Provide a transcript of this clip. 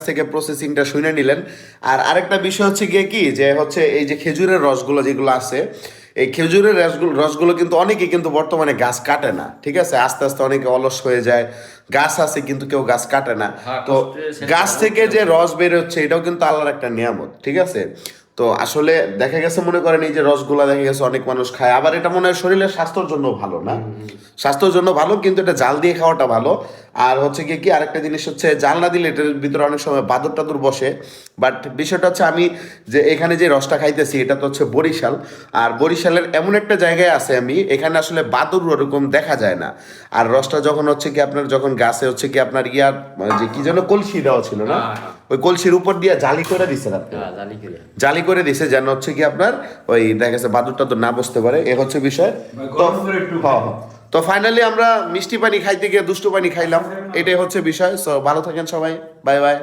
থেকে প্রসেসিংটা শুনে নিলেন। আর আরেকটা বিষয় হচ্ছে গিয়ে কি যে হচ্ছে এই যে খেজুরের রসগুলো যেগুলো আছে, এই খেজুরের রসগুলো কিন্তু অনেকে কিন্তু বর্তমানে গাছ কাটে না, ঠিক আছে, আস্তে আস্তে অনেকে অলস হয়ে যায়, গাছ আছে কিন্তু কেউ গাছ কাটে না। হ্যাঁ, তো কষ্টে শেষ গাছ করা হোক থেকে এটা যে হচ্ছে রস বের হচ্ছে এটাও কিন্তু আল্লাহর একটা নিয়ামত, ঠিক আছে। তো আসলে দেখা গেছে মনে করেন এই যে রসগুলা দেখা গেছে অনেক মানুষ খায়, আবার এটা মনে হয় শরীরের স্বাস্থ্যের জন্য ভালো না, স্বাস্থ্যের জন্য ভালো, কিন্তু এটা জাল দিয়ে খাওয়াটা ভালো। আর হচ্ছে কি কি আরেকটা জিনিস হচ্ছে জাল না দিলে এটার ভিতরে অনেক সময় বাদুর টাদুর বসে। বাট বিষয়টা হচ্ছে আমি যে এখানে যে রসটা খাইতেছি এটা তো হচ্ছে বরিশাল। আর বরিশালের এমন একটা জায়গায় আছে আমি, এখানে আসলে বাদুর ওরকম দেখা যায় না। আর রসটা যখন হচ্ছে কি আপনার যখন গাছে হচ্ছে কি আপনার ইয়ার মানে যে কি যেন কলসি দেওয়া ছিল না, হ্যাঁ, হ্যাঁ, ওই কলসির উপর দিয়ে জালি করে দিচ্ছেন আপনি, হ্যাঁ, জালি করে জালি করে দিছে যেন হচ্ছে কি আপনার ওই দেখা গেছে বাদুর টাদুর না বসতে পারে, এ হচ্ছে বিষয়। তো হ্যাঁ হ্যাঁ। তো ফাইনালি আমরা মিষ্টি পানি খাইতে গিয়ে দুষ্টু পানি খাইলাম, এটাই হচ্ছে বিষয়। সো ভালো থাকেন সবাই, বাই বাই।